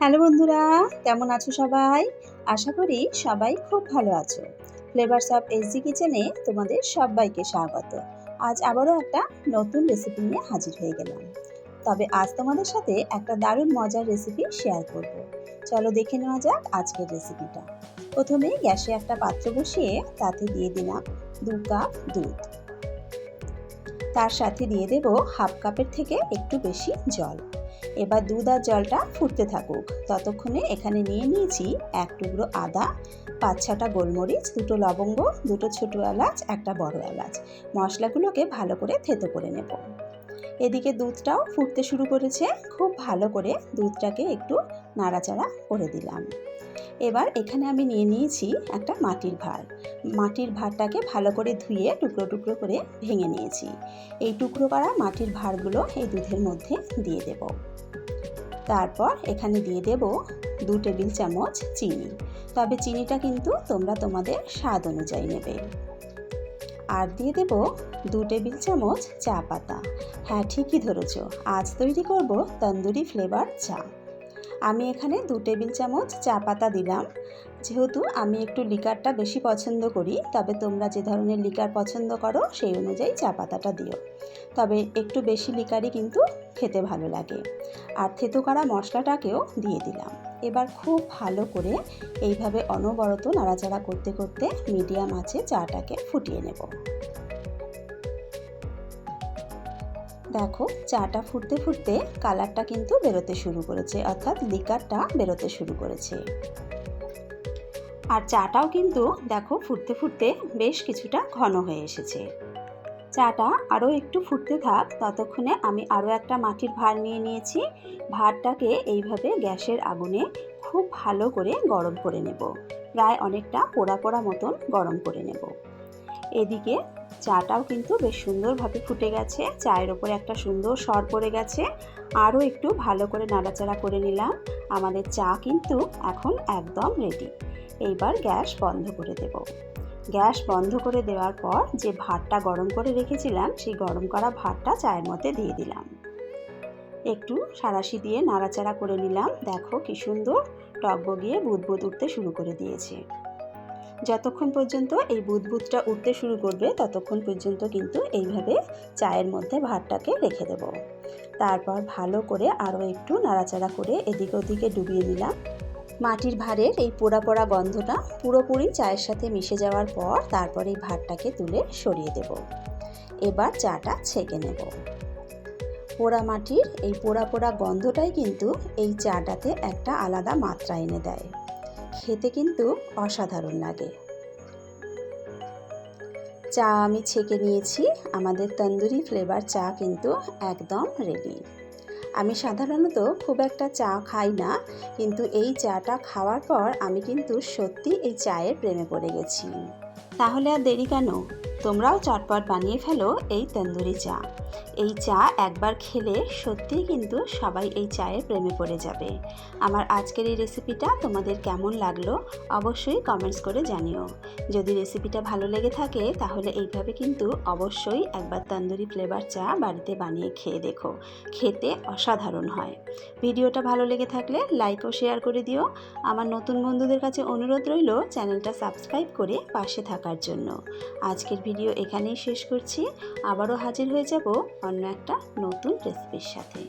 Hello বন্ধুরা, কেমন আছো সবাই? আশা করি সবাই খুব ভালো আছো। ফ্লেভারস অফ এসজি কিচেনে তোমাদের সবাইকে স্বাগত। আজ আবারও একটা নতুন রেসিপি নিয়ে হাজির হয়ে গেলাম। তবে আজ তোমাদের সাথে একটা দারুণ মজার রেসিপি শেয়ার করব। চলো দেখে নেওয়া যাক আজকের রেসিপিটা। প্রথমে গ্যাসে একটা পাত্র বসিয়ে তাতে দিয়ে দিলাম 2 কাপ দুধ। তার সাথে দিয়ে দেব হাফ কাপের থেকে একটু বেশি জল। এবার দুধ আর জলটা ফুটতে থাকুক। ততক্ষণে এখানে নিয়ে নিয়েছি 1 টুকরো আদা, 5-6টা গোলমরিচ, 2টো লবঙ্গ, 2টো ছোটো এলাচ, একটা বড় এলাচ। মশলাগুলোকে ভালো করে থেতো করে নেব। এদিকে দুধটাও ফুটতে শুরু করেছে। খুব ভালো করে দুধটাকে একটু নাড়াচাড়া করে দিলাম। এবার এখানে আমি নিয়ে নিয়েছি একটা মাটির ভাঁড়। মাটির ভাঁড়টাকে ভালো করে ধুয়ে টুকরো টুকরো করে ভেঙে নিয়েছি। এই টুকরো করা মাটির ভাঁড়গুলো এই দুধের মধ্যে দিয়ে দেব। তারপর এখানে দিয়ে দেব 2 টেবিল চামচ চিনি। তবে চিনিটা কিন্তু তোমরা তোমাদের স্বাদ অনুযায়ী নেবে। আর দিয়ে দেব 2 টেবিল চামচ চা পাতা। হ্যাঁ, ঠিকই ধরেছ, আজ তৈরি করব তন্দুরি ফ্লেভার চা। আমি এখানে 2 টেবিল চামচ চা পাতা দিলাম। যেহেতু আমি একটু লিকারটা বেশি পছন্দ করি, তবে তোমরা যে ধরনের লিকার পছন্দ করো সেই অনুযায়ী চা পাতাটা দিও। তবে একটু বেশি লিকারই কিন্তু খেতে ভালো লাগে। আর থেতো করা মশলাটাকেও দিয়ে দিলাম। এবার খুব ভালো করে এইভাবে অনবরত নাড়াচাড়া করতে করতে মিডিয়াম আঁচে চাটাকে ফুটিয়ে নেব। দেখো, চাটা ফুটতে ফুটতে কালারটা কিন্তু বেরোতে শুরু করেছে, অর্থাৎ লিকারটা বেরোতে শুরু করেছে। আর চাটাও কিন্তু দেখো ফুটতে ফুটতে বেশ কিছুটা ঘন হয়ে এসেছে। চাটা আরও একটু ফুটতে থাক, ততক্ষণে আমি আরও একটা মাটির ভাঁড় নিয়ে নিয়েছি। ভাঁড়টাকে এইভাবে গ্যাসের আগুনে খুব ভালো করে গরম করে নেব। প্রায় অনেকটা পোড়া পোড়া মতন গরম করে নেব। এদিকে চাটাও কিন্তু বেশ সুন্দরভাবে ফুটে গেছে। চায়ের ওপরে একটা সুন্দর সর পড়ে গেছে। আরও একটু ভালো করে নাড়াচাড়া করে নিলাম। আমাদের চা কিন্তু এখন একদম রেডি। এইবার গ্যাস বন্ধ করে দেব। গ্যাস বন্ধ করে দেওয়ার পর যে ভাতটা গরম করে রেখেছিলাম, সেই গরম করা ভাতটা চায়ের মধ্যে দিয়ে দিলাম। একটু সাঁড়াশি দিয়ে নাড়াচাড়া করে নিলাম। দেখো কি সুন্দর টকবগিয়ে বুদবুদ উঠতে শুরু করে দিয়েছে। যতক্ষণ পর্যন্ত এই বুদবুদটা উঠতে শুরু করবে ততক্ষণ পর্যন্ত কিন্তু এইভাবে চায়ের মধ্যে ভাতটাকে রেখে দেব। তারপর ভালো করে আরও একটু নাড়াচাড়া করে এদিকে ওদিকে ডুবিয়ে নিলাম। মাটির ভাঁড়ের এই পোড়া পোড়া গন্ধটা পুরোপুরি চায়ের সাথে মিশে যাওয়ার পর তারপর এই ভাতটাকে তুলে সরিয়ে দেব। এবার চাটা ছেঁকে নেব। পোড়া মাটির এই পোড়া পোড়া গন্ধটাই কিন্তু এই চাটাতে একটা আলাদা মাত্রা এনে দেয়। খেতে কিন্তু অসাধারণ লাগে। চা আমি ছেঁকে নিয়েছি। আমাদের তন্দুরি ফ্লেভার চা কিন্তু একদম রেডি। আমি সাধারণত খুব একটা চা খাই না, কিন্তু এই চাটা খাওয়ার পর আমি কিন্তু সত্যি এই চায়ের প্রেমে পড়ে গেছি। তাহলে আর দেরি কেন, তোমরাও চটপট বানিয়ে ফেলো এই তন্দুরি চা। এই চা একবার খেলে সত্যিই কিন্তু সবাই এই চায়ের প্রেমে পড়ে যাবে। আমার আজকের এই রেসিপিটা তোমাদের কেমন লাগলো অবশ্যই কমেন্টস করে জানিও। যদি রেসিপিটা ভালো লেগে থাকে তাহলে এইভাবে কিন্তু অবশ্যই একবার তন্দুরি ফ্লেভার চা বাড়িতে বানিয়ে খেয়ে দেখো, খেতে অসাধারণ হয়। ভিডিওটা ভালো লেগে থাকলে লাইক ও শেয়ার করে দিও। আমার নতুন বন্ধুদের কাছে অনুরোধ রইল চ্যানেলটা সাবস্ক্রাইব করে পাশে থাকার জন্য। আজকের ভিডিও এখানেই শেষ করছি। আবারও হাজির হয়ে যাব অন্য একটা নতুন রেসিপির সাথে।